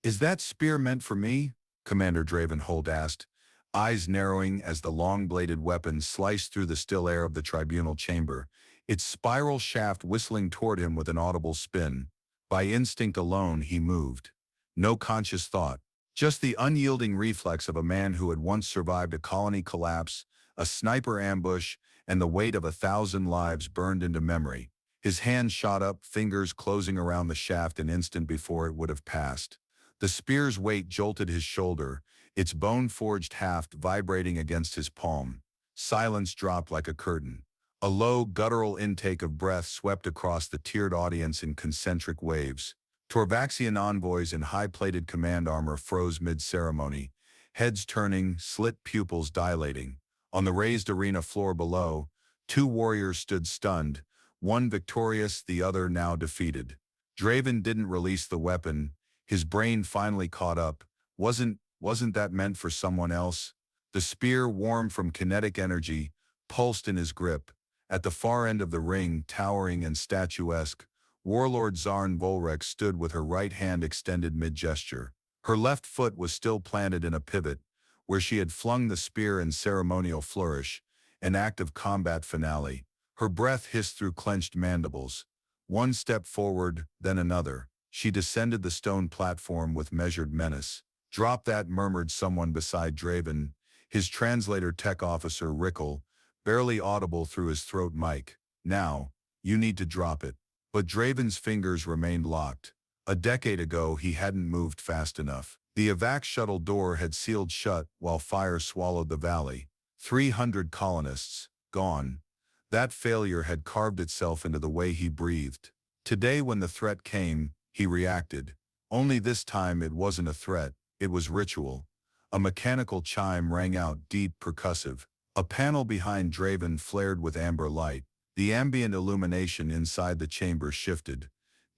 Is that spear meant for me? Commander Dravenhold asked, eyes narrowing as the long-bladed weapon sliced through the still air of the tribunal chamber, its spiral shaft whistling toward him with an audible spin. By instinct alone, he moved. No conscious thought, just the unyielding reflex of a man who had once survived a colony collapse, a sniper ambush, and the weight of 1,000 lives burned into memory. His hand shot up, fingers closing around the shaft an instant before it would have passed. The spear's weight jolted his shoulder, its bone-forged haft vibrating against his palm. Silence dropped like a curtain. A low, guttural intake of breath swept across the tiered audience in concentric waves. Torvaxian envoys in high-plated command armor froze mid-ceremony, heads turning, slit pupils dilating. On the raised arena floor below, two warriors stood stunned, one victorious, the other now defeated. Draven didn't release the weapon. His brain finally caught up. Wasn't that meant for someone else? The spear, warm from kinetic energy, pulsed in his grip. At the far end of the ring, towering and statuesque, warlord Zarn Volrek stood with her right hand extended mid-gesture. Her left foot was still planted in a pivot, where she had flung the spear in ceremonial flourish, an act of combat finale. Her breath hissed through clenched mandibles. One step forward, then another. She descended the stone platform with measured menace. "Drop that," murmured someone beside Draven, his translator tech officer Rickle, barely audible through his throat mic. "Now, you need to drop it." But Draven's fingers remained locked. A decade ago, he hadn't moved fast enough. The evac shuttle door had sealed shut while fire swallowed the valley. 300 colonists, gone. That failure had carved itself into the way he breathed. Today, when the threat came, he reacted. Only this time it wasn't a threat, it was ritual. A mechanical chime rang out, deep, percussive. A panel behind Draven flared with amber light. The ambient illumination inside the chamber shifted,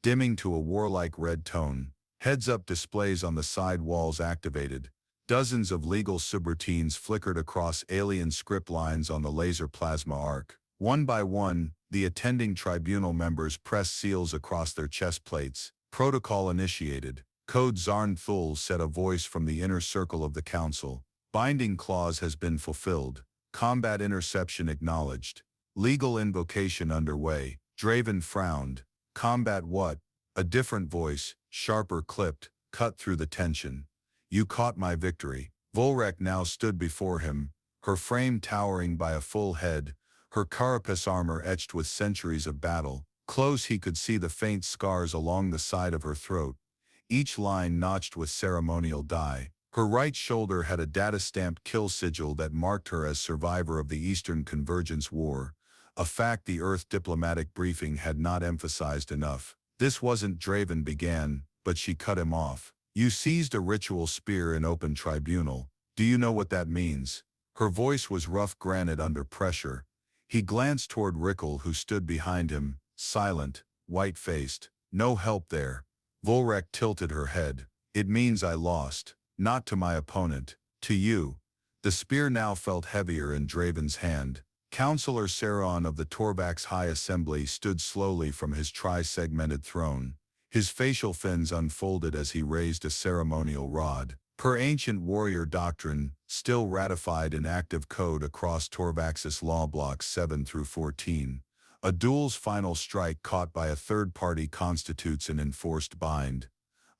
dimming to a warlike red tone. Heads-up displays on the side walls activated. Dozens of legal subroutines flickered across alien script lines on the laser plasma arc. One by one, the attending tribunal members pressed seals across their chest plates. Protocol initiated. Code Zarn Thul said, a voice from the inner circle of the council. Binding clause has been fulfilled. Combat interception acknowledged. Legal invocation underway. Draven frowned. Combat what? A different voice, sharper clipped, cut through the tension. You caught my victory. Volrek now stood before him, her frame towering by a full head, her carapace armor etched with centuries of battle. Close he could see the faint scars along the side of her throat, each line notched with ceremonial dye. Her right shoulder had a data-stamped kill sigil that marked her as survivor of the Eastern Convergence War, a fact the Earth diplomatic briefing had not emphasized enough. This wasn't, Draven began, but she cut him off. You seized a ritual spear in open tribunal. Do you know what that means? Her voice was rough granite under pressure. He glanced toward Rickle, who stood behind him, silent, white-faced. No help there. Volrek tilted her head. It means I lost. Not to my opponent. To you. The spear now felt heavier in Draven's hand. Councillor Saron of the Torvax High Assembly stood slowly from his tri-segmented throne. His facial fins unfolded as he raised a ceremonial rod. Per ancient warrior doctrine, still ratified in active code across Torvax's law blocks 7 through 14, a duel's final strike caught by a third party constitutes an enforced bind.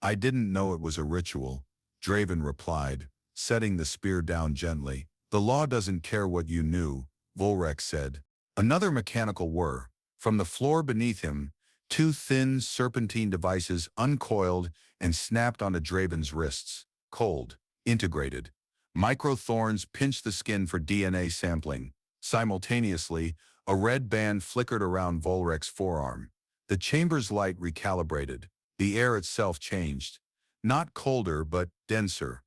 I didn't know it was a ritual, Draven replied, setting the spear down gently. The law doesn't care what you knew, Volrek said. Another mechanical whir. From the floor beneath him, two thin, serpentine devices uncoiled and snapped onto Draven's wrists. Cold, integrated. Micro-thorns pinched the skin for DNA sampling. Simultaneously, a red band flickered around Volrek's forearm. The chamber's light recalibrated. The air itself changed. Not colder, but denser.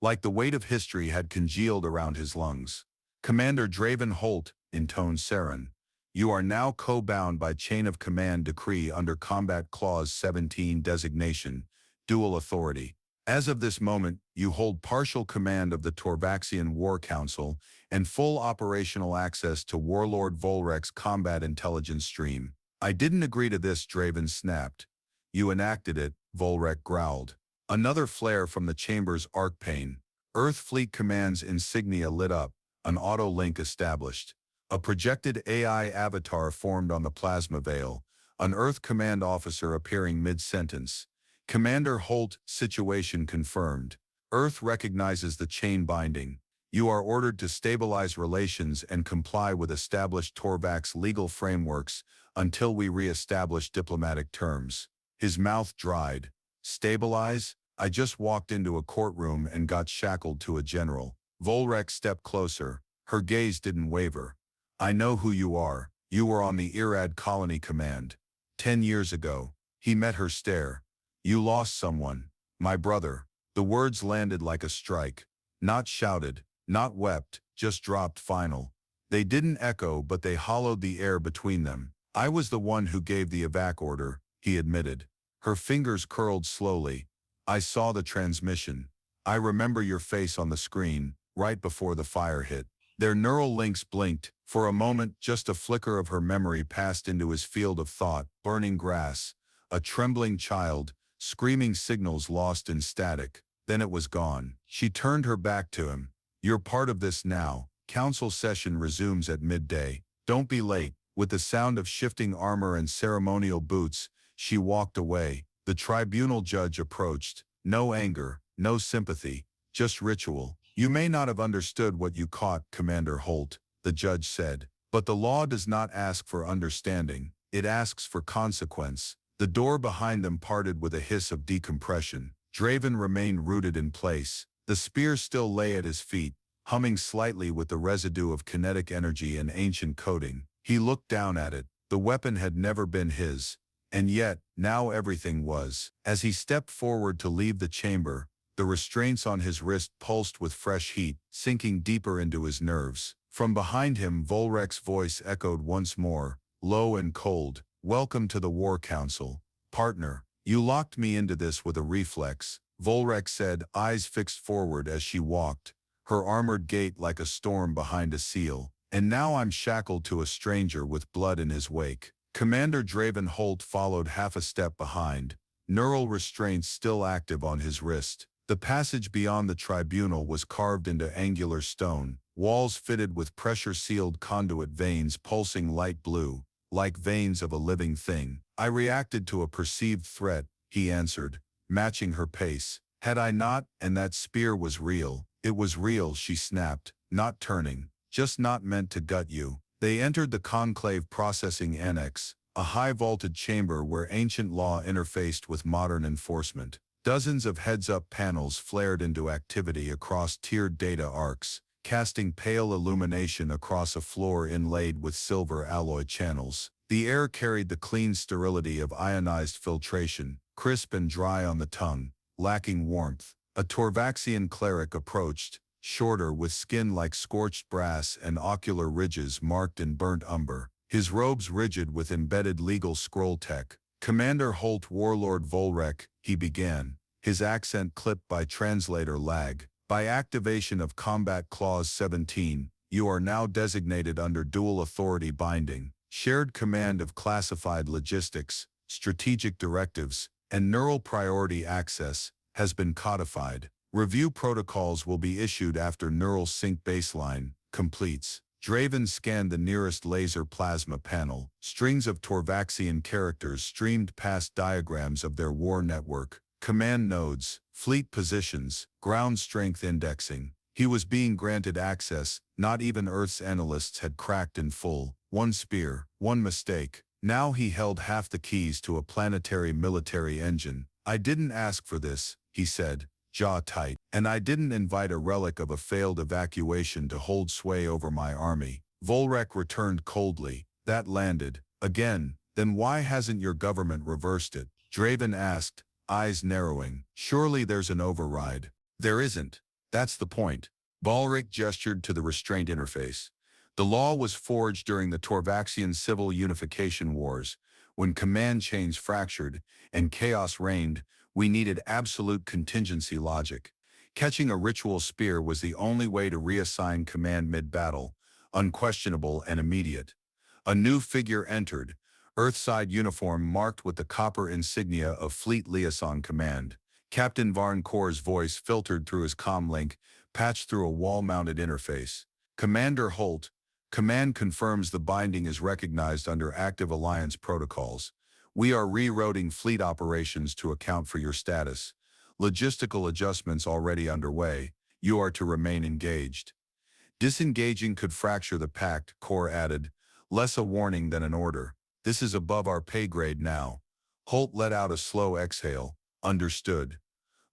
Like the weight of history had congealed around his lungs. Commander Draven Holt, intoned Saron. You are now co-bound by chain of command decree under Combat Clause 17 designation, dual authority. As of this moment, you hold partial command of the Torvaxian War Council and full operational access to Warlord Volrek's combat intelligence stream. I didn't agree to this, Draven snapped. You enacted it, Volrek growled. Another flare from the chamber's arc pane. Earth Fleet Command's insignia lit up, an auto-link established. A projected AI avatar formed on the plasma veil, an Earth Command officer appearing mid-sentence. Commander Holt, situation confirmed. Earth recognizes the chain binding. You are ordered to stabilize relations and comply with established Torvax legal frameworks until we re-establish diplomatic terms. His mouth dried. Stabilize? I just walked into a courtroom and got shackled to a general. Volrek stepped closer. Her gaze didn't waver. I know who you are. You were on the Irad Colony Command. 10 years ago. He met her stare. You lost someone. My brother. The words landed like a strike. Not shouted, not wept, just dropped final. They didn't echo, but they hollowed the air between them. I was the one who gave the evac order, he admitted. Her fingers curled slowly. I saw the transmission. I remember your face on the screen, right before the fire hit. Their neural links blinked. For a moment, just a flicker of her memory passed into his field of thought. Burning grass, a trembling child, screaming signals lost in static. Then it was gone. She turned her back to him. You're part of this now. Council session resumes at midday. Don't be late. With the sound of shifting armor and ceremonial boots, she walked away. The tribunal judge approached. No anger, no sympathy, just ritual. You may not have understood what you caught, Commander Holt, the judge said. But the law does not ask for understanding. It asks for consequence. The door behind them parted with a hiss of decompression. Draven remained rooted in place. The spear still lay at his feet, humming slightly with the residue of kinetic energy and ancient coding. He looked down at it. The weapon had never been his. And yet, now everything was. As he stepped forward to leave the chamber, the restraints on his wrist pulsed with fresh heat, sinking deeper into his nerves. From behind him, Volrek's voice echoed once more, low and cold. Welcome to the War Council. Partner, you locked me into this with a reflex, Volrek said, eyes fixed forward as she walked, her armored gait like a storm behind a seal. And now I'm shackled to a stranger with blood in his wake. Commander Draven Holt followed half a step behind, neural restraints still active on his wrist. The passage beyond the tribunal was carved into angular stone, walls fitted with pressure-sealed conduit veins pulsing light blue, like veins of a living thing. I reacted to a perceived threat, he answered, matching her pace. Had I not, and that spear was real. It was real, she snapped, not turning, just not meant to gut you. They entered the Conclave Processing Annex, a high-vaulted chamber where ancient law interfaced with modern enforcement. Dozens of heads-up panels flared into activity across tiered data arcs, casting pale illumination across a floor inlaid with silver alloy channels. The air carried the clean sterility of ionized filtration, crisp and dry on the tongue, lacking warmth. A Torvaxian cleric approached, shorter with skin like scorched brass and ocular ridges marked in burnt umber, his robes rigid with embedded legal scroll tech. Commander Holt Warlord Volrek, he began, his accent clipped by translator lag. By activation of Combat Clause 17, you are now designated under dual authority binding, shared command of classified logistics, strategic directives, and neural priority access, has been codified. Review protocols will be issued after neural sync baseline completes. Draven scanned the nearest laser plasma panel. Strings of Torvaxian characters streamed past diagrams of their war network, command nodes, fleet positions, ground strength indexing. He was being granted access. Not even Earth's analysts had cracked in full. One spear, one mistake. Now he held half the keys to a planetary military engine. I didn't ask for this, he said, jaw tight, and I didn't invite a relic of a failed evacuation to hold sway over my army. Volrek returned coldly. That landed. Again. Then why hasn't your government reversed it? Draven asked, eyes narrowing. Surely there's an override. There isn't. That's the point. Volrek gestured to the restraint interface. The law was forged during the Torvaxian civil unification wars. When command chains fractured and chaos reigned, we needed absolute contingency logic. Catching a ritual spear was the only way to reassign command mid-battle, unquestionable and immediate. A new figure entered, Earthside uniform marked with the copper insignia of Fleet Liaison Command. Captain Varncore's voice filtered through his comlink, patched through a wall-mounted interface. Commander Holt, command confirms the binding is recognized under active Alliance protocols. We are rerouting fleet operations to account for your status. Logistical adjustments already underway. You are to remain engaged. Disengaging could fracture the pact, Core added, less a warning than an order. This is above our pay grade now. Holt let out a slow exhale. Understood.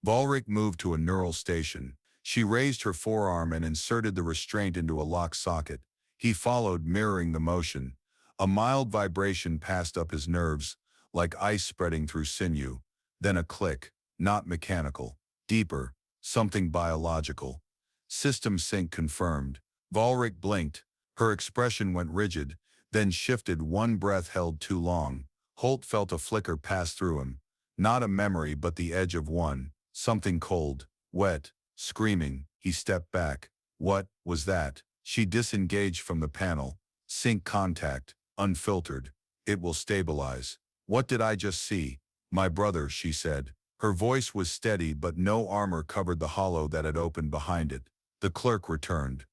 Volric moved to a neural station. She raised her forearm and inserted the restraint into a lock socket. He followed, mirroring the motion. A mild vibration passed up his nerves, like ice spreading through sinew. Then a click, not mechanical, deeper, something biological. System sync confirmed. Volric blinked. Her expression went rigid, then shifted. One breath held too long. Holt felt a flicker pass through him. Not a memory but the edge of one. Something cold, wet, screaming. He stepped back. What was that? She disengaged from the panel. Sync contact, unfiltered. It will stabilize. What did I just see? My brother, she said. Her voice was steady but no armor covered the hollow that had opened behind it. The clerk returned.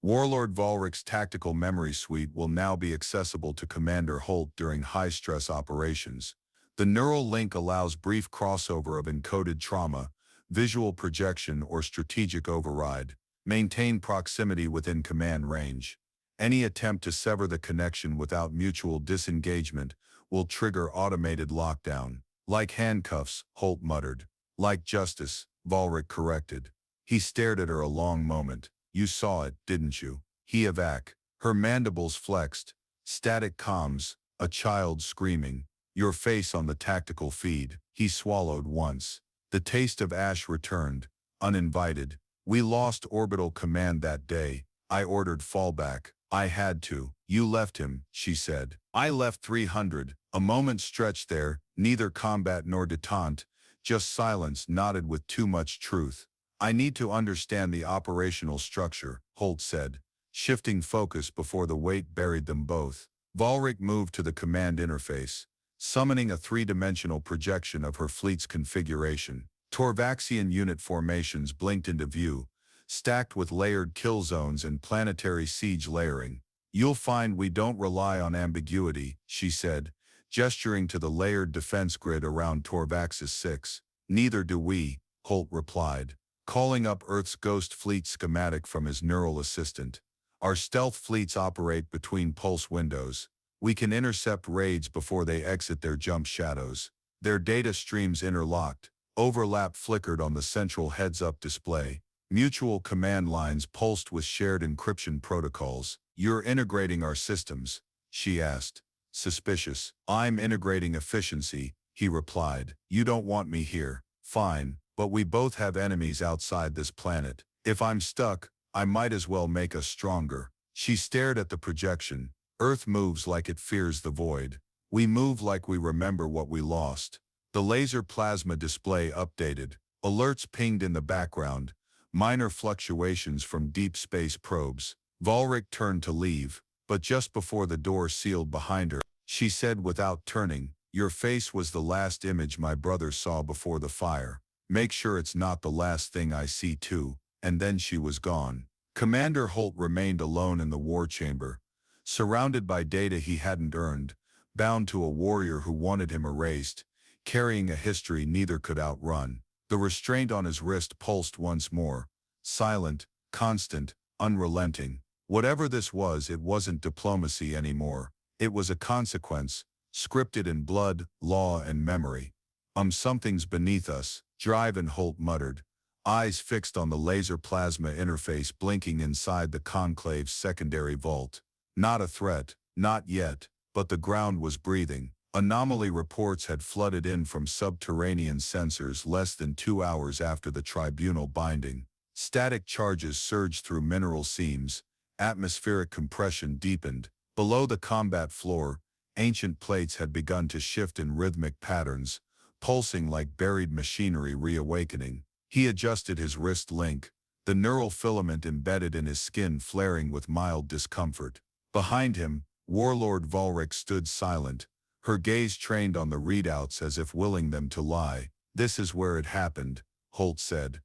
Warlord Volric's tactical memory suite will now be accessible to Commander Holt during high-stress operations. The neural link allows brief crossover of encoded trauma, visual projection, or strategic override. Maintain proximity within command range. Any attempt to sever the connection without mutual disengagement will trigger automated lockdown. Like handcuffs, Holt muttered. Like justice, Volric corrected. He stared at her a long moment. You saw it, didn't you? He evac. Her mandibles flexed. Static comms, a child screaming. Your face on the tactical feed. He swallowed once. The taste of ash returned, uninvited. We lost orbital command that day. I ordered fallback. I had to. You left him, she said. I left 300. A moment stretched there, neither combat nor detente, just silence nodded with too much truth. I need to understand the operational structure, Holt said, shifting focus before the weight buried them both. Volric moved to the command interface, summoning a three-dimensional projection of her fleet's configuration. Torvaxian unit formations blinked into view, stacked with layered kill zones and planetary siege layering. You'll find we don't rely on ambiguity, she said, gesturing to the layered defense grid around Torvaxis 6. Neither do we, Holt replied, calling up Earth's Ghost Fleet schematic from his neural assistant. Our stealth fleets operate between pulse windows. We can intercept raids before they exit their jump shadows. Their data streams interlocked. Overlap flickered on the central heads-up display. Mutual command lines pulsed with shared encryption protocols. You're integrating our systems, she asked. Suspicious. I'm integrating efficiency, he replied. You don't want me here. Fine, but we both have enemies outside this planet. If I'm stuck, I might as well make us stronger. She stared at the projection. Earth moves like it fears the void. We move like we remember what we lost. The laser plasma display updated. Alerts pinged in the background. Minor fluctuations from deep space probes. Volric turned to leave, but just before the door sealed behind her, she said without turning, your face was the last image my brother saw before the fire. Make sure it's not the last thing I see too. And then she was gone. Commander Holt remained alone in the war chamber, surrounded by data he hadn't earned, bound to a warrior who wanted him erased, carrying a history neither could outrun. The restraint on his wrist pulsed once more, silent, constant, unrelenting. Whatever this was, it wasn't diplomacy anymore. It was a consequence, scripted in blood, law, and memory. Something's beneath us, Driven, Holt muttered, eyes fixed on the laser plasma interface blinking inside the conclave's secondary vault. Not a threat, not yet, but the ground was breathing. Anomaly reports had flooded in from subterranean sensors less than 2 hours after the tribunal binding. Static charges surged through mineral seams. Atmospheric compression deepened. Below the combat floor, ancient plates had begun to shift in rhythmic patterns, pulsing like buried machinery reawakening. He adjusted his wrist link, the neural filament embedded in his skin flaring with mild discomfort. Behind him, Warlord Volric stood silent, her gaze trained on the readouts as if willing them to lie. This is where it happened, Holt said.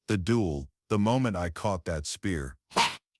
The duel, the moment I caught that spear.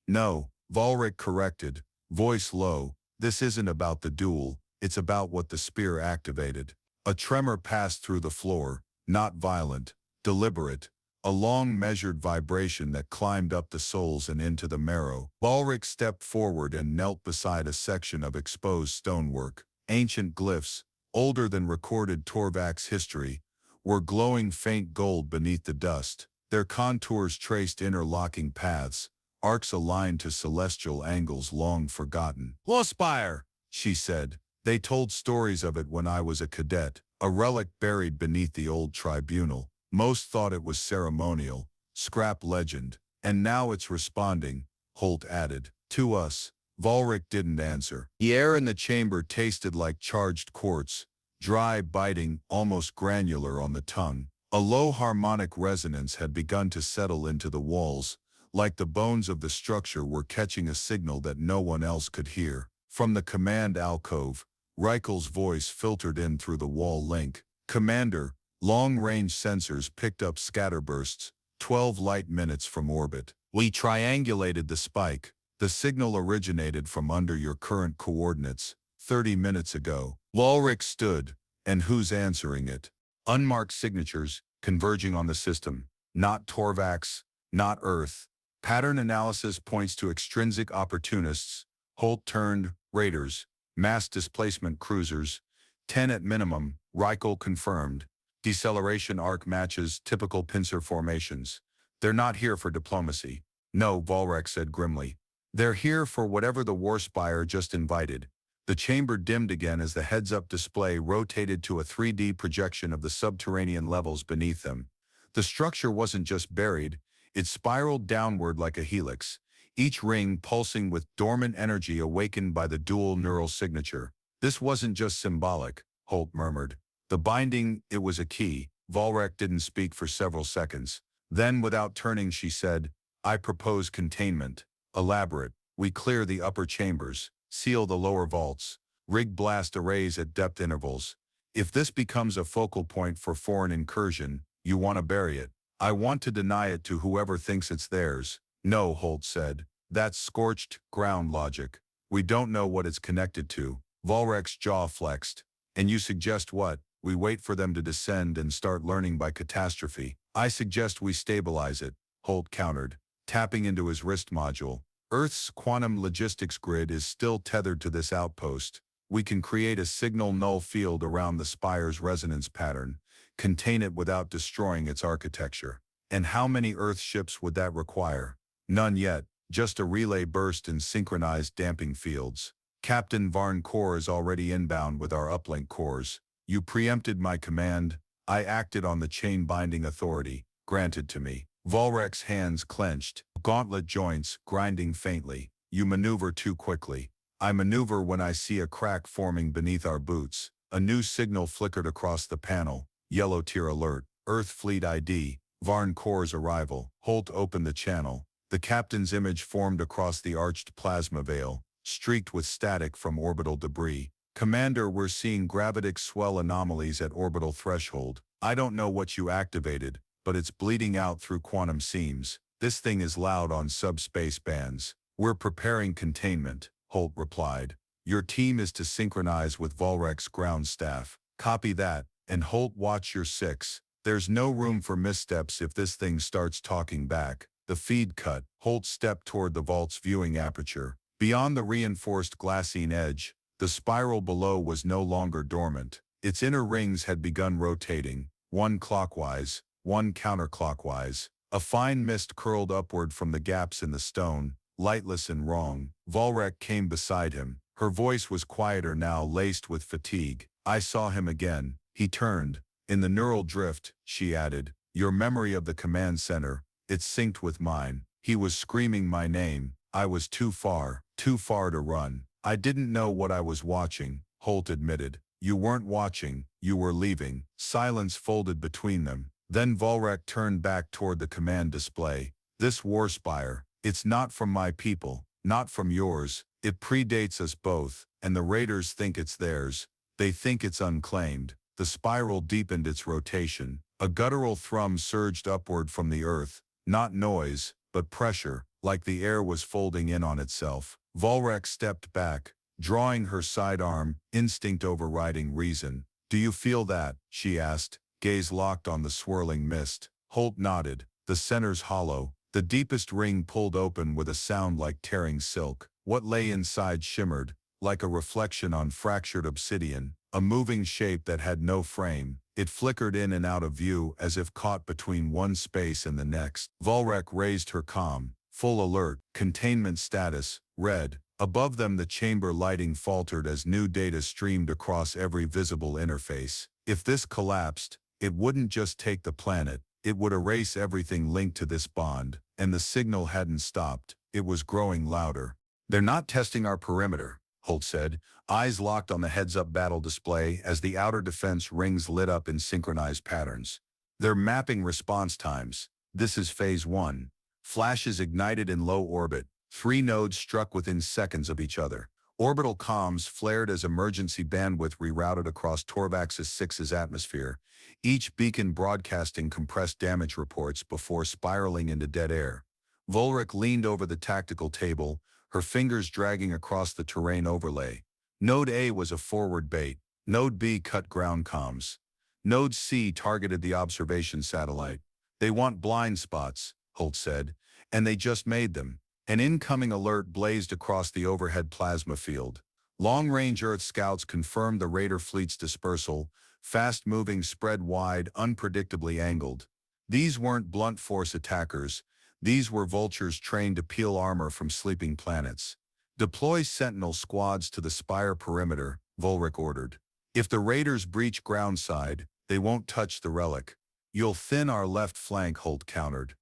No, Volric corrected, voice low, this isn't about the duel, it's about what the spear activated. A tremor passed through the floor, not violent, deliberate, a long measured vibration that climbed up the soles and into the marrow. Volric stepped forward and knelt beside a section of exposed stonework. Ancient glyphs, older than recorded Torvak's history, were glowing faint gold beneath the dust. Their contours traced interlocking paths, arcs aligned to celestial angles long forgotten. Spire, she said. They told stories of it when I was a cadet, a relic buried beneath the old tribunal. Most thought it was ceremonial, scrap legend, and now it's responding, Holt added. To us. Volric didn't answer. The air in the chamber tasted like charged quartz, dry, biting, almost granular on the tongue. A low harmonic resonance had begun to settle into the walls, like the bones of the structure were catching a signal that no one else could hear. From the command alcove, Reichel's voice filtered in through the wall link. Commander, long-range sensors picked up scatterbursts, 12 light minutes from orbit. We triangulated the spike. The signal originated from under your current coordinates, 30 minutes ago. Volric stood, and who's answering it? Unmarked signatures, converging on the system. Not Torvak's, not Earth. Pattern analysis points to extrinsic opportunists. Holt turned, raiders, mass displacement cruisers, 10 at minimum, Reichel confirmed. Deceleration arc matches typical pincer formations. They're not here for diplomacy. No, Volric said grimly. They're here for whatever the Warspire just invited. The chamber dimmed again as the heads-up display rotated to a 3D projection of the subterranean levels beneath them. The structure wasn't just buried, it spiraled downward like a helix, each ring pulsing with dormant energy awakened by the dual neural signature. This wasn't just symbolic, Holt murmured. The binding, it was a key. Volric didn't speak for several seconds. Then, without turning, she said, I propose containment. Elaborate. We clear the upper chambers, seal the lower vaults, rig blast arrays at depth intervals. If this becomes a focal point for foreign incursion, you want to bury it. I want to deny it to whoever thinks it's theirs. No, Holt said. That's scorched ground logic. We don't know what it's connected to. Volric's jaw flexed. And you suggest what? We wait for them to descend and start learning by catastrophe. I suggest we stabilize it, Holt countered, tapping into his wrist module. Earth's quantum logistics grid is still tethered to this outpost. We can create a signal null field around the spire's resonance pattern, contain it without destroying its architecture. And how many Earth ships would that require? None yet, just a relay burst in synchronized damping fields. Captain Varn Kor is already inbound with our uplink cores. You preempted my command. I acted on the chain-binding authority, granted to me. Volric's hands clenched, gauntlet joints grinding faintly. You maneuver too quickly. I maneuver when I see a crack forming beneath our boots. A new signal flickered across the panel. Yellow tier alert. Earth Fleet ID. Varn Kor's arrival. Holt opened the channel. The captain's image formed across the arched plasma veil, streaked with static from orbital debris. Commander, we're seeing gravitic swell anomalies at orbital threshold. I don't know what you activated, but it's bleeding out through quantum seams. This thing is loud on subspace bands. We're preparing containment, Holt replied. Your team is to synchronize with Volric's ground staff. Copy that, and Holt, watch your six. There's no room for missteps if this thing starts talking back. The feed cut. Holt stepped toward the vault's viewing aperture. Beyond the reinforced glassine edge, the spiral below was no longer dormant. Its inner rings had begun rotating, one clockwise, one counterclockwise. A fine mist curled upward from the gaps in the stone, lightless and wrong. Volric came beside him. Her voice was quieter now, laced with fatigue. I saw him again. He turned. In the neural drift, she added, your memory of the command center, it synced with mine. He was screaming my name. I was too far to run. I didn't know what I was watching, Holt admitted. You weren't watching, you were leaving. Silence folded between them. Then Volric turned back toward the command display. This Warspire, it's not from my people, not from yours. It predates us both, and the raiders think it's theirs. They think it's unclaimed. The spiral deepened its rotation. A guttural thrum surged upward from the earth, not noise, but pressure, like the air was folding in on itself. Volrek stepped back, drawing her sidearm, instinct overriding reason. "Do you feel that?" she asked, gaze locked on the swirling mist. Holt nodded. The center's hollow, the deepest ring pulled open with a sound like tearing silk. What lay inside shimmered, like a reflection on fractured obsidian, a moving shape that had no frame. It flickered in and out of view as if caught between one space and the next. Volrek raised her comm, full alert, containment status, red. Above them the chamber lighting faltered as new data streamed across every visible interface. If this collapsed, it wouldn't just take the planet, it would erase everything linked to this bond, and the signal hadn't stopped, it was growing louder. "They're not testing our perimeter," Holt said, eyes locked on the heads-up battle display as the outer defense rings lit up in synchronized patterns. "They're mapping response times. This is Phase 1. Flashes ignited in low orbit. 3 nodes struck within seconds of each other. Orbital comms flared as emergency bandwidth rerouted across Torvaxis 6's atmosphere, each beacon broadcasting compressed damage reports before spiraling into dead air." Volrek leaned over the tactical table, her fingers dragging across the terrain overlay. Node A was a forward bait. Node B cut ground comms. Node C targeted the observation satellite. "They want blind spots," Holt said, "and they just made them." An incoming alert blazed across the overhead plasma field. Long-range Earth scouts confirmed the Raider fleet's dispersal, fast-moving, spread wide, unpredictably angled. These weren't blunt force attackers. These were vultures trained to peel armor from sleeping planets. "Deploy Sentinel squads to the Spire perimeter," Volrek ordered. "If the Raiders breach groundside, they won't touch the relic." "You'll thin our left flank," Holt countered.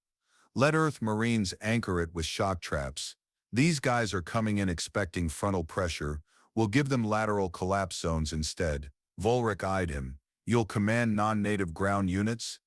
"Let Earth Marines anchor it with shock traps. These guys are coming in expecting frontal pressure. We'll give them lateral collapse zones instead." Volrek eyed him. "You'll command non-native ground units?"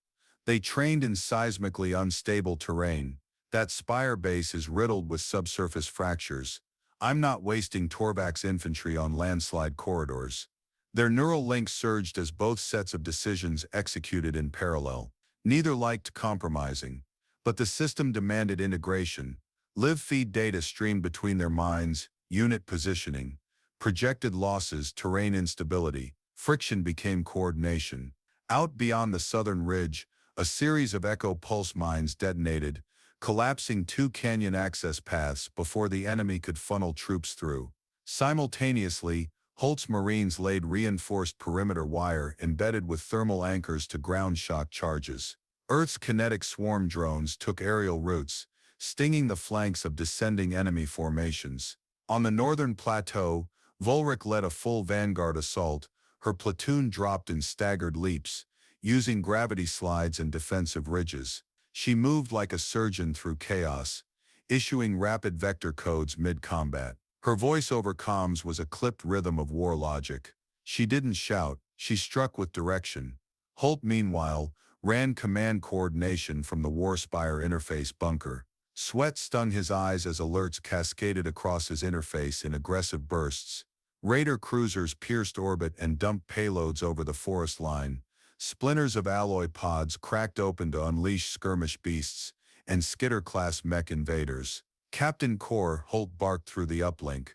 "They trained in seismically unstable terrain. That Spire base is riddled with subsurface fractures. I'm not wasting Torvax infantry on landslide corridors." Their neural links surged as both sets of decisions executed in parallel. Neither liked compromising. But the system demanded integration. Live-feed data streamed between their minds, unit positioning, projected losses, terrain instability. Friction became coordination. Out beyond the southern ridge, a series of echo pulse mines detonated, collapsing 2 canyon access paths before the enemy could funnel troops through. Simultaneously, Holt's Marines laid reinforced perimeter wire embedded with thermal anchors to ground shock charges. Earth's kinetic swarm drones took aerial routes, stinging the flanks of descending enemy formations. On the northern plateau, Volrek led a full vanguard assault. Her platoon dropped in staggered leaps, using gravity slides and defensive ridges. She moved like a surgeon through chaos, issuing rapid vector codes mid-combat. Her voice over comms was a clipped rhythm of war logic. She didn't shout, she struck with direction. Holt, meanwhile, ran command coordination from the Warspire interface bunker. Sweat stung his eyes as alerts cascaded across his interface in aggressive bursts. Raider cruisers pierced orbit and dumped payloads over the forest line. Splinters of alloy pods cracked open to unleash skirmish beasts and Skitter-class mech invaders. "Captain Core," Holt barked through the uplink.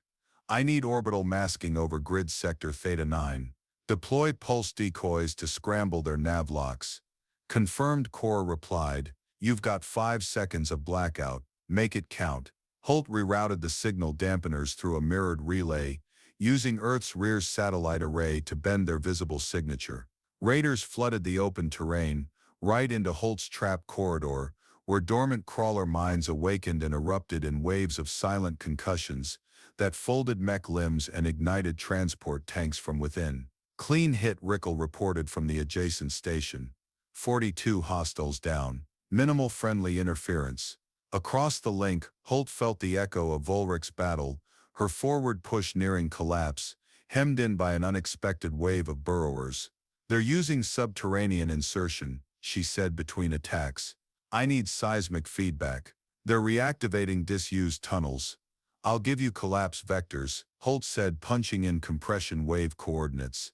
"I need orbital masking over grid sector Theta 9. Deploy pulse decoys to scramble their nav locks." Confirmed, Core replied. "You've got 5 seconds of blackout. Make it count." Holt rerouted the signal dampeners through a mirrored relay, using Earth's rear satellite array to bend their visible signature. Raiders flooded the open terrain, right into Holt's trap corridor, where dormant crawler mines awakened and erupted in waves of silent concussions that folded mech limbs and ignited transport tanks from within. "Clean hit," Rickle reported from the adjacent station. 42 hostiles down. Minimal friendly interference. Across the link, Holt felt the echo of Volrek's battle, her forward push nearing collapse, hemmed in by an unexpected wave of burrowers. "They're using subterranean insertion," she said between attacks. "I need seismic feedback. They're reactivating disused tunnels." "I'll give you collapse vectors," Holt said, punching in compression wave coordinates.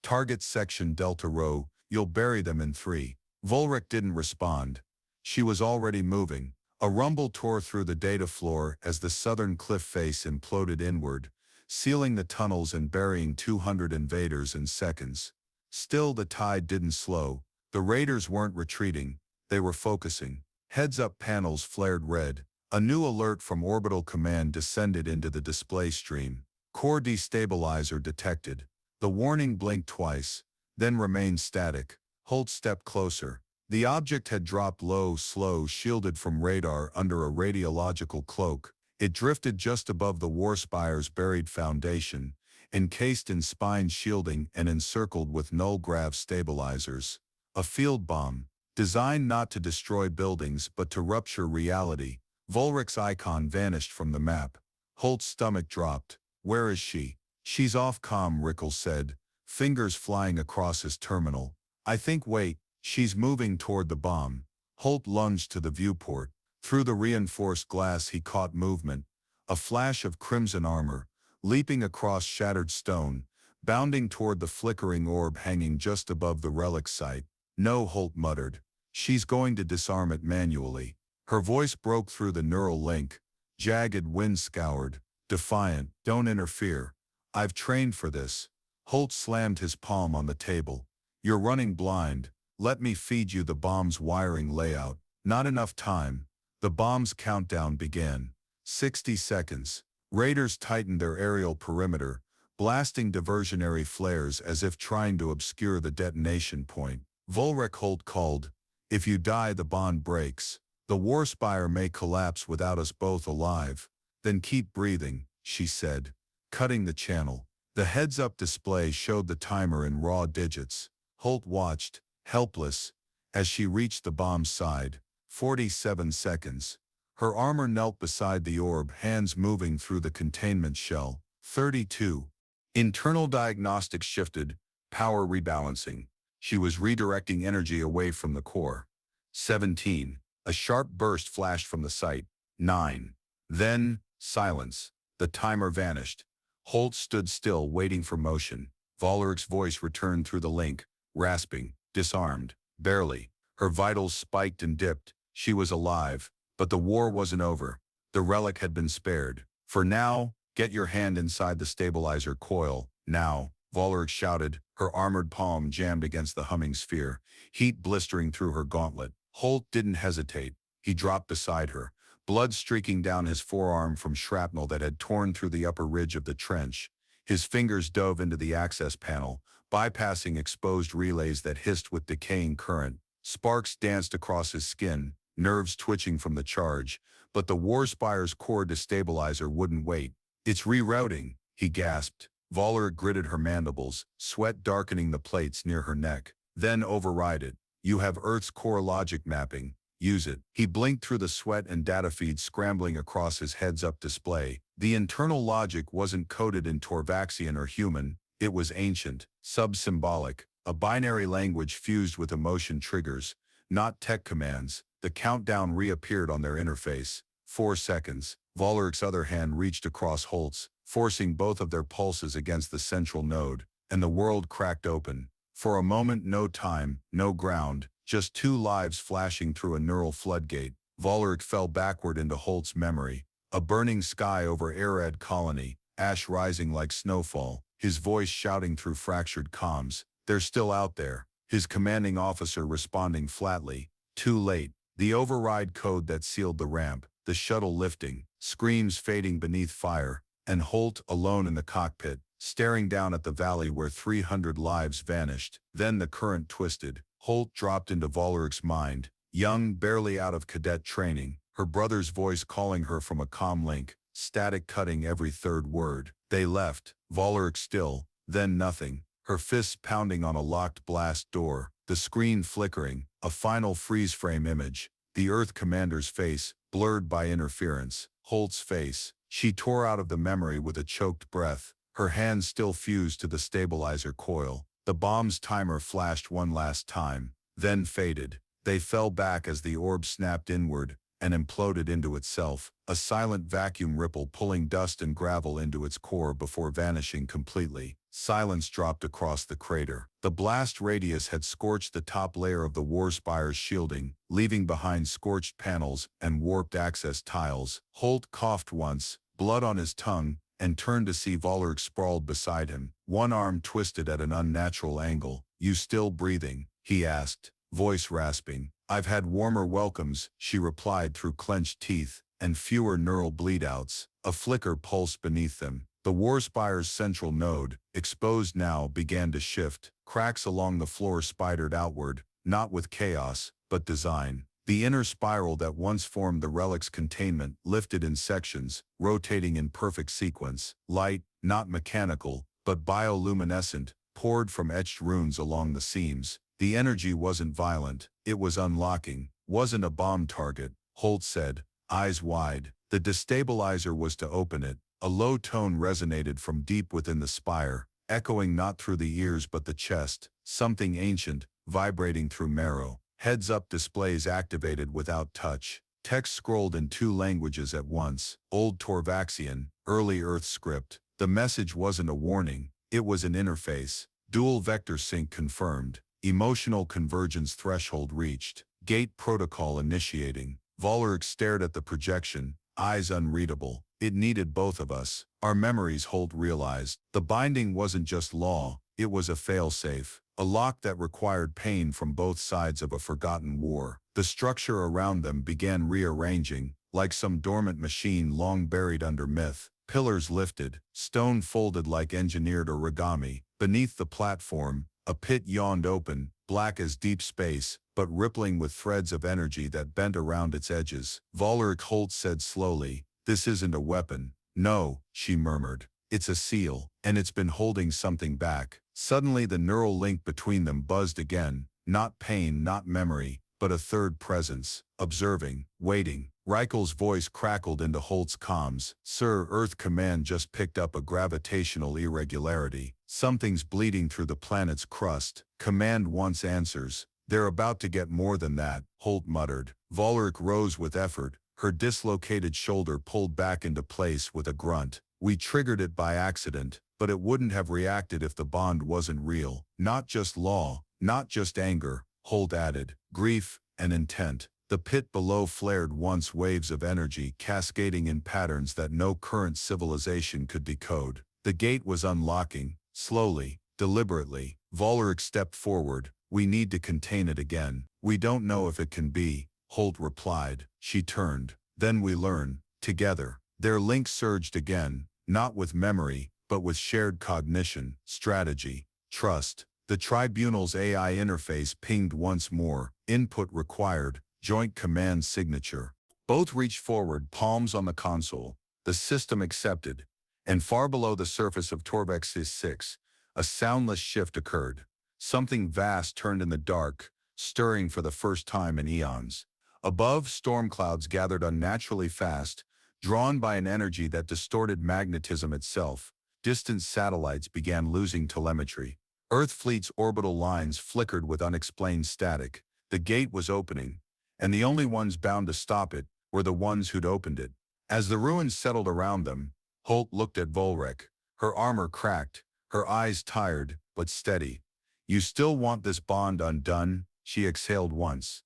Target section Delta Rho, you'll bury them in 3. Volric didn't respond. She was already moving. A rumble tore through the data floor as the southern cliff face imploded inward, sealing the tunnels and burying 200 invaders in seconds. Still, the tide didn't slow. The raiders weren't retreating. They were focusing. Heads-up panels flared red. A new alert from Orbital Command descended into the display stream. Core destabilizer detected. The warning blinked twice, then remained static. Holt stepped closer. The object had dropped low, slow, shielded from radar under a radiological cloak. It drifted just above the Warspire's buried foundation, encased in spine shielding and encircled with null-grav stabilizers. A field bomb, designed not to destroy buildings but to rupture reality. Volric's icon vanished from the map. Holt's stomach dropped. Where is she? She's off comm, Rickles said, fingers flying across his terminal. I think wait, she's moving toward the bomb. Holt lunged to the viewport. Through the reinforced glass he caught movement, a flash of crimson armor, leaping across shattered stone, bounding toward the flickering orb hanging just above the relic site. No, Holt muttered. She's going to disarm it manually. Her voice broke through the neural link, jagged, wind-scoured, defiant. Don't interfere. I've trained for this. Holt slammed his palm on the table. You're running blind. Let me feed you the bomb's wiring layout. Not enough time. The bomb's countdown began. 60 seconds. Raiders tightened their aerial perimeter, blasting diversionary flares as if trying to obscure the detonation point. Volric, Holt called. If you die, the bond breaks. The Warspire may collapse without us both alive. Then keep breathing, she said, cutting the channel. The heads-up display showed the timer in raw digits. Holt watched, helpless, as she reached the bomb's side. 47 seconds. Her armor knelt beside the orb, hands moving through the containment shell. 32. Internal diagnostics shifted, power rebalancing. She was redirecting energy away from the core. 17. A sharp burst flashed from the site. 9. Then, silence. The timer vanished. Holt stood still, waiting for motion. Volric's voice returned through the link, rasping, disarmed, barely. Her vitals spiked and dipped. She was alive, but the war wasn't over. The relic had been spared. For now, get your hand inside the stabilizer coil. Now, Volric shouted, her armored palm jammed against the humming sphere, heat blistering through her gauntlet. Holt didn't hesitate. He dropped beside her, blood streaking down his forearm from shrapnel that had torn through the upper ridge of the trench. His fingers dove into the access panel, bypassing exposed relays that hissed with decaying current. Sparks danced across his skin, nerves twitching from the charge, but the Warspire's core destabilizer wouldn't wait. It's rerouting, he gasped. Volric gritted her mandibles, sweat darkening the plates near her neck. Then override it. You have Earth's core logic mapping. Use it. He blinked through the sweat and data feeds scrambling across his heads-up display. The internal logic wasn't coded in Torvaxian or human. It was ancient, sub-symbolic, a binary language fused with emotion triggers, not tech commands. The countdown reappeared on their interface. 4 seconds. Volric's other hand reached across Holt's, forcing both of their pulses against the central node, and the world cracked open. For a moment, no time, no ground, just 2 lives flashing through a neural floodgate. Volric fell backward into Holt's memory. A burning sky over Arad colony, ash rising like snowfall, his voice shouting through fractured comms. They're still out there. His commanding officer responding flatly. Too late. The override code that sealed the ramp, the shuttle lifting, screams fading beneath fire, and Holt alone in the cockpit, staring down at the valley where 300 lives vanished. Then the current twisted. Holt dropped into Volric's mind, young, barely out of cadet training, her brother's voice calling her from a comm link, static cutting every third word. They left, Volric still, then nothing, her fists pounding on a locked blast door, the screen flickering, a final freeze-frame image, the Earth commander's face, blurred by interference, Holt's face. She tore out of the memory with a choked breath, her hands still fused to the stabilizer coil. The bomb's timer flashed one last time, then faded. They fell back as the orb snapped inward and imploded into itself, a silent vacuum ripple pulling dust and gravel into its core before vanishing completely. Silence dropped across the crater. The blast radius had scorched the top layer of the war spire's shielding, leaving behind scorched panels and warped access tiles. Holt coughed once, blood on his tongue, and turned to see Vollerk sprawled beside him, one arm twisted at an unnatural angle. "You still breathing?" he asked, voice rasping. "I've had warmer welcomes," she replied through clenched teeth, "and fewer neural bleedouts." A flicker pulsed beneath them. The warspire's central node, exposed now, began to shift. Cracks along the floor spidered outward, not with chaos, but design. The inner spiral that once formed the relic's containment lifted in sections, rotating in perfect sequence. Light, not mechanical, but bioluminescent, poured from etched runes along the seams. The energy wasn't violent, it was unlocking. "Wasn't a bomb target," Holt said, eyes wide. The destabilizer was to open it. A low tone resonated from deep within the spire, echoing not through the ears but the chest, something ancient, vibrating through marrow. Heads-up displays activated without touch. Text scrolled in 2 languages at once, Old Torvaxian, Early Earth script. The message wasn't a warning, it was an interface. Dual vector sync confirmed. Emotional convergence threshold reached. Gate protocol initiating. Vollerk stared at the projection, eyes unreadable. "It needed both of us." Our memories, Holt realized. The binding wasn't just law, it was a failsafe. A lock that required pain from both sides of a forgotten war. The structure around them began rearranging, like some dormant machine long buried under myth. Pillars lifted, stone folded like engineered origami. Beneath the platform, a pit yawned open, black as deep space, but rippling with threads of energy that bent around its edges. Vollerk, Holt said slowly, "This isn't a weapon." "No," she murmured. "It's a seal, and it's been holding something back." Suddenly the neural link between them buzzed again, not pain, not memory, but a third presence, observing, waiting. Reichel's voice crackled into Holt's comms. "Sir, Earth Command just picked up a gravitational irregularity. Something's bleeding through the planet's crust. Command wants answers." "They're about to get more than that," Holt muttered. Vollerk rose with effort, her dislocated shoulder pulled back into place with a grunt. "We triggered it by accident, but it wouldn't have reacted if the bond wasn't real. Not just law, not just anger," Holt added, "grief and intent." The pit below flared once, waves of energy cascading in patterns that no current civilization could decode. The gate was unlocking, slowly, deliberately. Vollerk stepped forward. "We need to contain it again." "We don't know if it can be," Holt replied. She turned. "Then we learn, together." Their link surged again, not with memory, but with shared cognition, strategy, trust. The tribunal's AI interface pinged once more. Input required. Joint command signature. Both reached forward, palms on the console. The system accepted. And far below the surface of Torvex's 6, a soundless shift occurred. Something vast turned in the dark, stirring for the first time in eons. Above, storm clouds gathered unnaturally fast, drawn by an energy that distorted magnetism itself. Distant satellites began losing telemetry. Earth fleet's orbital lines flickered with unexplained static. The gate was opening, and the only ones bound to stop it were the ones who'd opened it. As the ruins settled around them, Holt looked at Volrek. Her armor cracked, her eyes tired, but steady. "You still want this bond undone?" she exhaled once.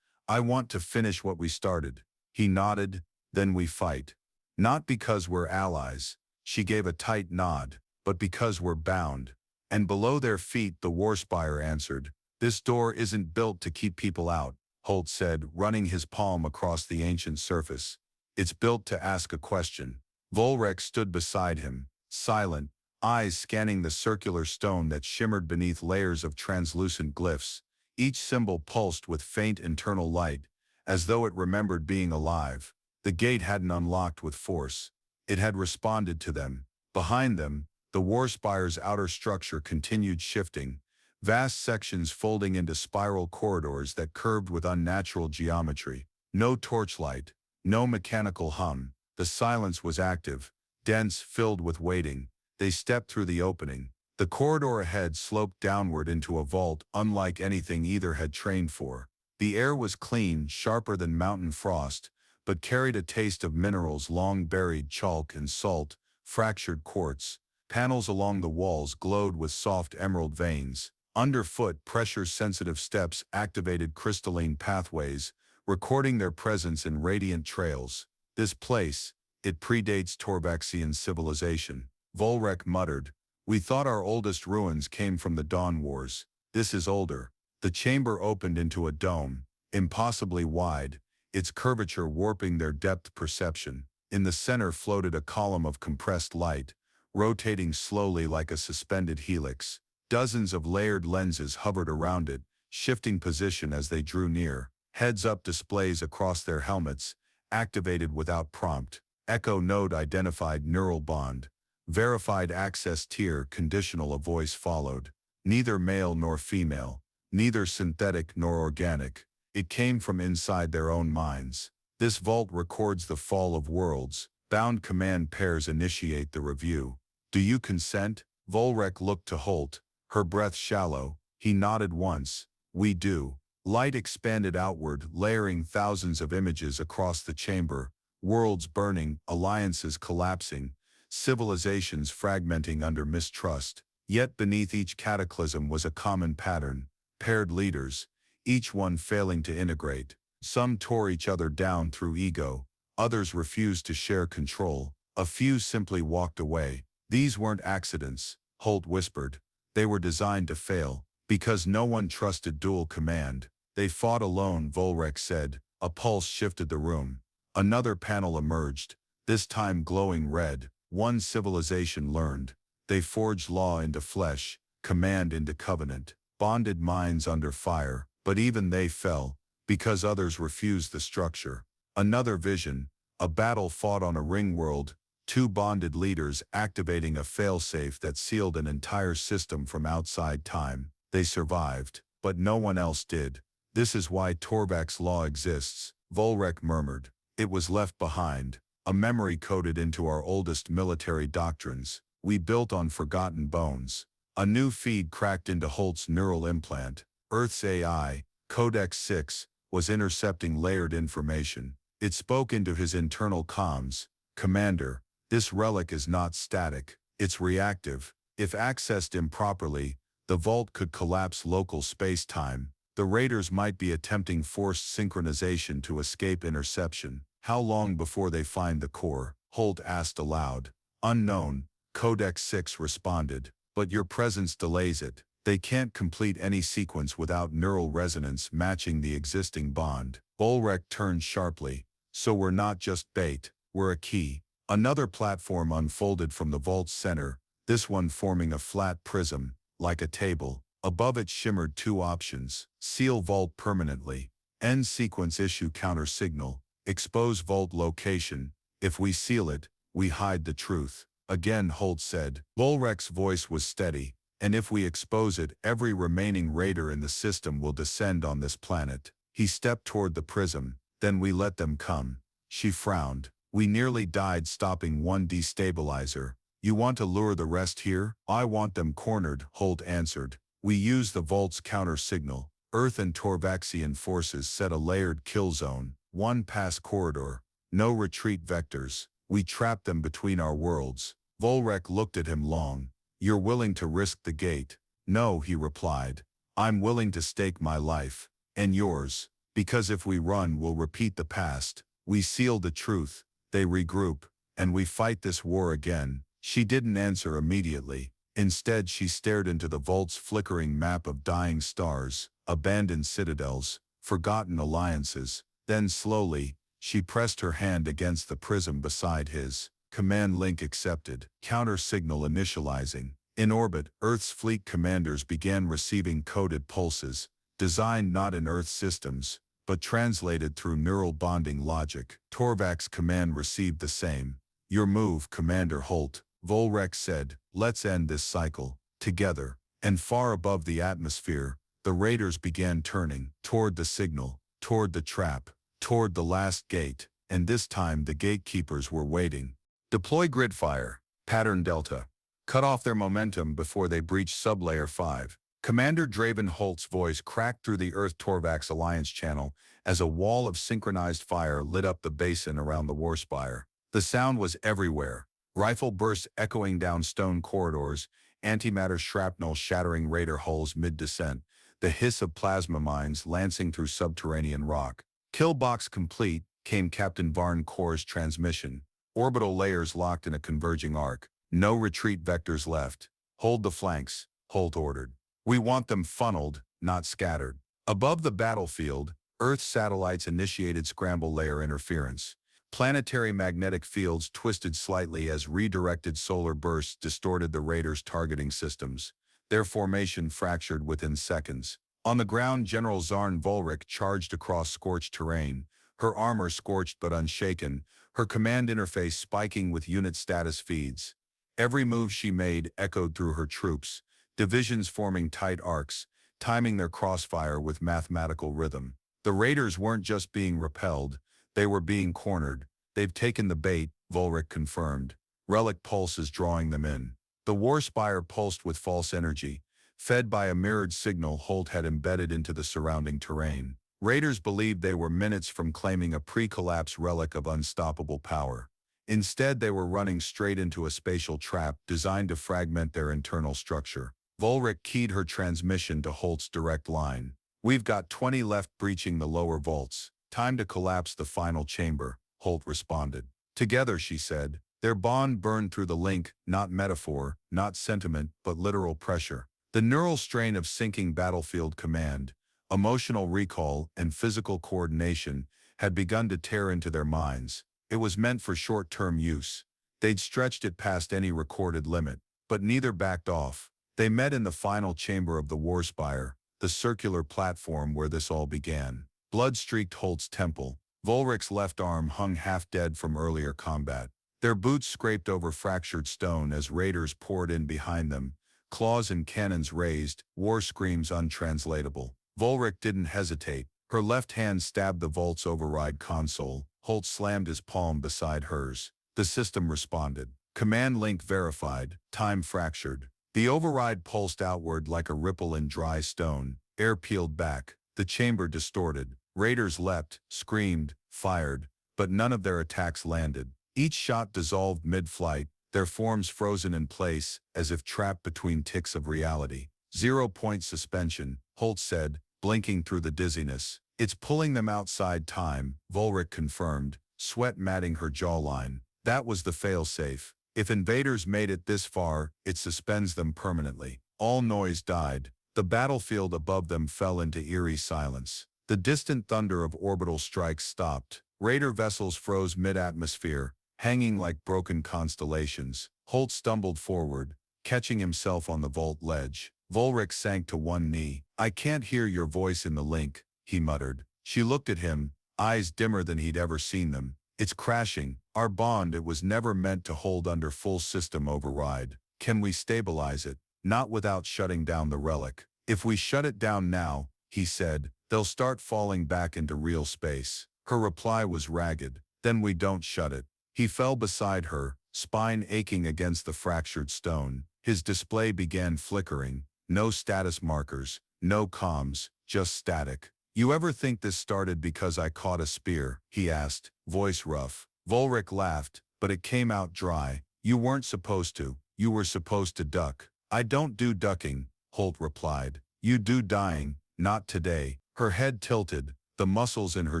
"I want to finish what we started." He nodded. "Then we fight. Not because we're allies," she gave a tight nod, "but because we're bound." And below their feet the warspire answered. "This door isn't built to keep people out," Holt said, running his palm across the ancient surface. "It's built to ask a question." Volrek stood beside him, silent, eyes scanning the circular stone that shimmered beneath layers of translucent glyphs. Each symbol pulsed with faint internal light, as though it remembered being alive. The gate hadn't unlocked with force. It had responded to them. Behind them, the warspire's outer structure continued shifting, vast sections folding into spiral corridors that curved with unnatural geometry. No torchlight, no mechanical hum. The silence was active, dense, filled with waiting. They stepped through the opening. The corridor ahead sloped downward into a vault unlike anything either had trained for. The air was clean, sharper than mountain frost, but carried a taste of minerals long buried: chalk and salt, fractured quartz. Panels along the walls glowed with soft emerald veins. Underfoot, pressure-sensitive steps activated crystalline pathways, recording their presence in radiant trails. This place, it predates Torvaxian civilization. Volrek muttered, "We thought our oldest ruins came from the Dawn Wars. This is older." The chamber opened into a dome, impossibly wide, its curvature warping their depth perception. In the center floated a column of compressed light, rotating slowly like a suspended helix. Dozens of layered lenses hovered around it, shifting position as they drew near. Heads-up displays across their helmets, activated without prompt. Echo node identified neural bond. Verified access tier conditional, a voice followed. Neither male nor female, neither synthetic nor organic. It came from inside their own minds. This vault records the fall of worlds. Bound command pairs initiate the review. Do you consent? Volrek looked to Holt, her breath shallow. He nodded once. We do. Light expanded outward, layering thousands of images across the chamber. Worlds burning, alliances collapsing, civilizations fragmenting under mistrust. Yet beneath each cataclysm was a common pattern. Paired leaders, each one failing to integrate. Some tore each other down through ego. Others refused to share control. A few simply walked away. These weren't accidents, Holt whispered. They were designed to fail, because no one trusted dual command. They fought alone, Volrek said. A pulse shifted the room. Another panel emerged, this time glowing red. One civilization learned. They forged law into flesh, command into covenant, bonded minds under fire, but even they fell, because others refused the structure. Another vision, a battle fought on a ring world, two bonded leaders activating a failsafe that sealed an entire system from outside time. They survived, but no one else did. This is why Torvak's law exists, Volrek murmured. It was left behind, a memory coded into our oldest military doctrines. We built on forgotten bones. A new feed cracked into Holt's neural implant. Earth's AI, Codex 6, was intercepting layered information. It spoke into his internal comms. Commander, this relic is not static, it's reactive. If accessed improperly, the vault could collapse local space-time. The raiders might be attempting forced synchronization to escape interception. How long before they find the core? Holt asked aloud. Unknown, Codex 6 responded. But your presence delays it. They can't complete any sequence without neural resonance matching the existing bond. Volrek turned sharply. So we're not just bait, we're a key. Another platform unfolded from the vault's center, this one forming a flat prism, like a table. Above it shimmered two options. Seal vault permanently. End sequence, issue counter signal. Expose vault location. If we seal it, we hide the truth. Again, Holt said. Volrek's voice was steady. And if we expose it, every remaining raider in the system will descend on this planet. He stepped toward the prism. Then we let them come. She frowned. We nearly died stopping one destabilizer. You want to lure the rest here? I want them cornered, Holt answered. We use the vault's counter signal. Earth and Torvaxian forces set a layered kill zone. One pass corridor. No retreat vectors. We trap them between our worlds. Volrek looked at him long. You're willing to risk the gate? No, he replied. I'm willing to stake my life. And yours. Because if we run, we'll repeat the past. We seal the truth. They regroup. And we fight this war again. She didn't answer immediately. Instead, she stared into the vault's flickering map of dying stars, abandoned citadels, forgotten alliances. Then slowly, she pressed her hand against the prism beside his. Command link accepted. Counter signal initializing. In orbit, Earth's fleet commanders began receiving coded pulses, designed not in Earth systems, but translated through neural bonding logic. Torvak's command received the same. Your move, Commander Holt, Volrek said. Let's end this cycle, together. And far above the atmosphere, the raiders began turning, toward the signal, toward the trap, toward the last gate, and this time the gatekeepers were waiting. Deploy grid fire, pattern delta. Cut off their momentum before they breach sublayer 5. Commander Draven Holt's voice cracked through the Earth-Torvax Alliance channel as a wall of synchronized fire lit up the basin around the warspire. The sound was everywhere, Rifle bursts echoing down stone corridors, antimatter shrapnel shattering raider hulls mid-descent, the hiss of plasma mines lancing through subterranean rock. Kill box complete, came Captain Varn Kor's transmission. Orbital layers locked in a converging arc. No retreat vectors left. Hold the flanks, Holt ordered. We want them funneled, not scattered. Above the battlefield, Earth satellites initiated scramble layer interference. Planetary magnetic fields twisted slightly as redirected solar bursts distorted the raiders' targeting systems. Their formation fractured within seconds. On the ground, General Zarn Volric charged across scorched terrain, her armor scorched but unshaken, her command interface spiking with unit status feeds. Every move she made echoed through her troops, divisions forming tight arcs, timing their crossfire with mathematical rhythm. The raiders weren't just being repelled, they were being cornered. They've taken the bait, Volric confirmed. Relic pulses drawing them in. The war spire pulsed with false energy, fed by a mirrored signal Holt had embedded into the surrounding terrain. Raiders believed they were minutes from claiming a pre-collapse relic of unstoppable power. Instead, they were running straight into a spatial trap designed to fragment their internal structure. Volric keyed her transmission to Holt's direct line. We've got 20 left breaching the lower vaults. Time to collapse the final chamber, Holt responded. Together, she said, their bond burned through the link, not metaphor, not sentiment, but literal pressure. The neural strain of sinking battlefield command, emotional recall, and physical coordination had begun to tear into their minds. It was meant for short-term use. They'd stretched it past any recorded limit, but neither backed off. They met in the final chamber of the war spire, the circular platform where this all began. Blood streaked Holt's temple. Volric's left arm hung half-dead from earlier combat. Their boots scraped over fractured stone as raiders poured in behind them, claws and cannons raised, war screams untranslatable. Volric didn't hesitate. Her left hand stabbed the vault's override console. Holt slammed his palm beside hers. The system responded. Command link verified. Time fractured. The override pulsed outward like a ripple in dry stone. Air peeled back. The chamber distorted. Raiders leapt, screamed, fired, but none of their attacks landed. Each shot dissolved mid-flight, their forms frozen in place, as if trapped between ticks of reality. 0-point suspension, Holt said, blinking through the dizziness. It's pulling them outside time, Volric confirmed, sweat matting her jawline. That was the fail-safe. If invaders made it this far, it suspends them permanently. All noise died. The battlefield above them fell into eerie silence. The distant thunder of orbital strikes stopped. Raider vessels froze mid-atmosphere, hanging like broken constellations. Holt stumbled forward, catching himself on the vault ledge. Volric sank to one knee. I can't hear your voice in the link, he muttered. She looked at him, eyes dimmer than he'd ever seen them. It's crashing. Our bond, it was never meant to hold under full system override. Can we stabilize it? Not without shutting down the relic. If we shut it down now, he said, they'll start falling back into real space. Her reply was ragged. Then we don't shut it. He fell beside her, spine aching against the fractured stone. His display began flickering. No status markers, no comms, just static. You ever think this started because I caught a spear? He asked, voice rough. Volric laughed, but it came out dry. You weren't supposed to. You were supposed to duck. I don't do ducking, Holt replied. You do dying, not today. Her head tilted, the muscles in her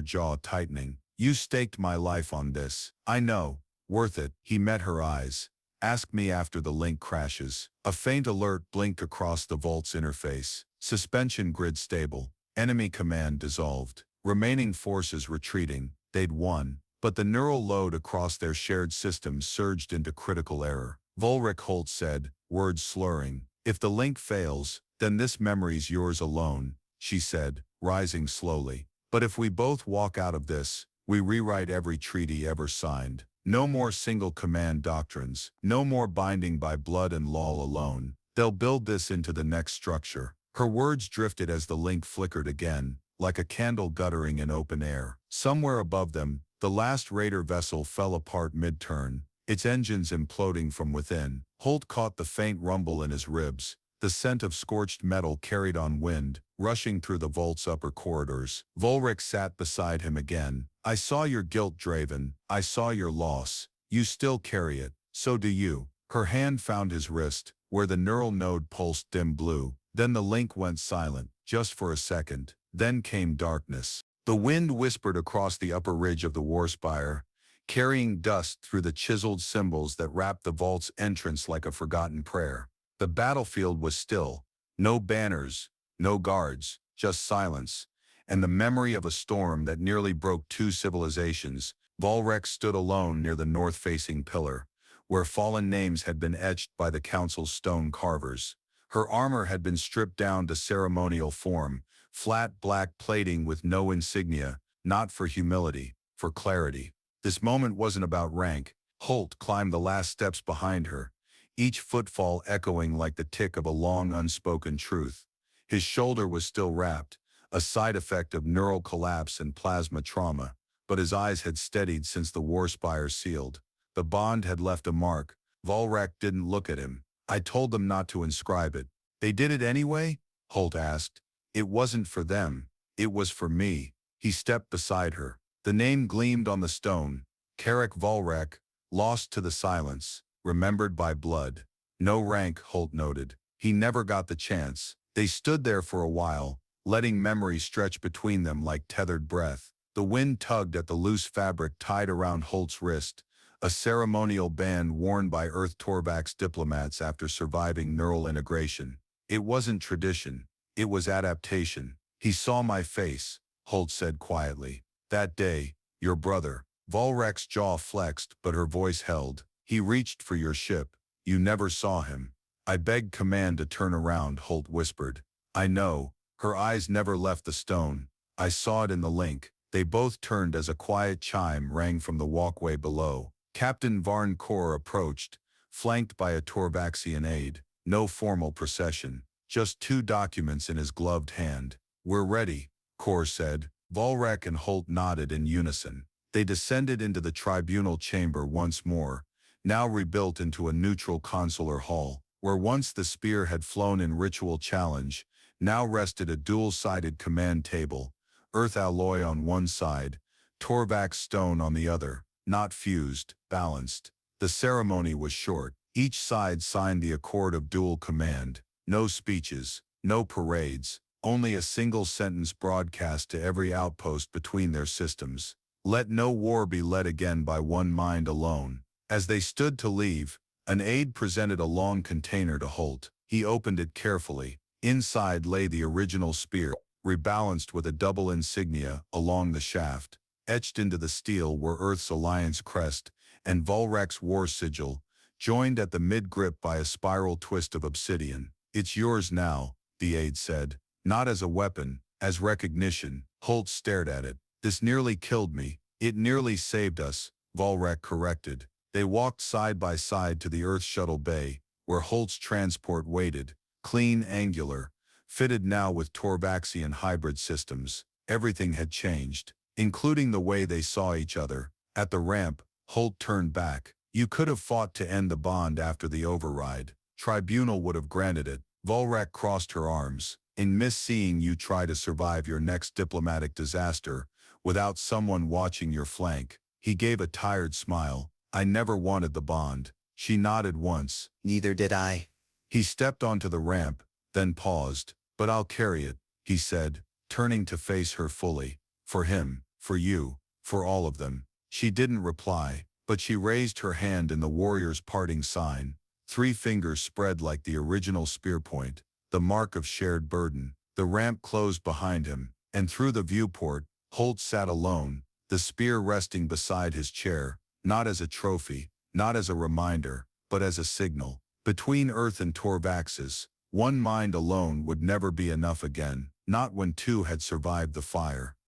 jaw tightening. You staked my life on this. I know. Worth it. He met her eyes. Ask me after the link crashes. A faint alert blinked across the vault's interface. Suspension grid stable. Enemy command dissolved. Remaining forces retreating. They'd won. But the neural load across their shared systems surged into critical error. Volric, Holt said, words slurring. If the link fails, then this memory's yours alone, she said, rising slowly. But if we both walk out of this, we rewrite every treaty ever signed. No more single command doctrines. No more binding by blood and law alone. They'll build this into the next structure. Her words drifted as the link flickered again, like a candle guttering in open air. Somewhere above them, the last raider vessel fell apart mid-turn, its engines imploding from within. Holt caught the faint rumble in his ribs. The scent of scorched metal carried on wind, rushing through the vault's upper corridors. Volric sat beside him again. I saw your guilt, Draven. I saw your loss. You still carry it. So do you. Her hand found his wrist, where the neural node pulsed dim blue. Then the link went silent, just for a second. Then came darkness. The wind whispered across the upper ridge of the war spire, carrying dust through the chiseled symbols that wrapped the vault's entrance like a forgotten prayer. The battlefield was still. No banners, no guards, just silence, and the memory of a storm that nearly broke two civilizations. Volrek stood alone near the north-facing pillar, where fallen names had been etched by the council's stone carvers. Her armor had been stripped down to ceremonial form, flat black plating with no insignia, not for humility, for clarity. This moment wasn't about rank. Holt climbed the last steps behind her, each footfall echoing like the tick of a long unspoken truth. His shoulder was still wrapped, a side effect of neural collapse and plasma trauma, but his eyes had steadied since the war spire sealed. The bond had left a mark. Volrek didn't look at him. I told them not to inscribe it. They did it anyway? Holt asked. It wasn't for them. It was for me. He stepped beside her. The name gleamed on the stone. Carrick Volrek, lost to the silence, remembered by blood. No rank, Holt noted. He never got the chance. They stood there for a while, letting memory stretch between them like tethered breath. The wind tugged at the loose fabric tied around Holt's wrist, a ceremonial band worn by Earth Torvax diplomats after surviving neural integration. It wasn't tradition. It was adaptation. He saw my face, Holt said quietly. That day, your brother. Volrek's jaw flexed, but her voice held. He reached for your ship. You never saw him. I begged command to turn around, Holt whispered. I know. Her eyes never left the stone. I saw it in the link. They both turned as a quiet chime rang from the walkway below. Captain Varn Kor approached, flanked by a Torvaxian aide. No formal procession, just two documents in his gloved hand. We're ready, Kor said. Volrek and Holt nodded in unison. They descended into the tribunal chamber once more, now rebuilt into a neutral consular hall, where once the spear had flown in ritual challenge, now rested a dual-sided command table, earth alloy on one side, Torvax stone on the other, not fused, balanced. The ceremony was short. Each side signed the accord of dual command. No speeches, no parades, only a single sentence broadcast to every outpost between their systems. Let no war be led again by one mind alone. As they stood to leave, an aide presented a long container to Holt. He opened it carefully. Inside lay the original spear, rebalanced with a double insignia along the shaft. Etched into the steel were Earth's Alliance crest and Volrek's war sigil, joined at the mid-grip by a spiral twist of obsidian. It's yours now, the aide said. Not as a weapon, as recognition. Holt stared at it. This nearly killed me. It nearly saved us, Volrek corrected. They walked side by side to the Earth shuttle bay, where Holt's transport waited, clean, angular, fitted now with Torvaxian hybrid systems. Everything had changed, including the way they saw each other. At the ramp, Holt turned back. You could have fought to end the bond after the override. Tribunal would have granted it. Volrek crossed her arms. In seeing you try to survive your next diplomatic disaster without someone watching your flank. He gave a tired smile. I never wanted the bond. She nodded once. Neither did I. He stepped onto the ramp, then paused. But I'll carry it, he said, turning to face her fully. For him, for you, for all of them. She didn't reply, but she raised her hand in the warrior's parting sign. 3 fingers spread like the original spear point, the mark of shared burden. The ramp closed behind him, and through the viewport, Holt sat alone, the spear resting beside his chair, not as a trophy, not as a reminder, but as a signal. Between Earth and Torvax's, one mind alone would never be enough again, not when two had survived the fire.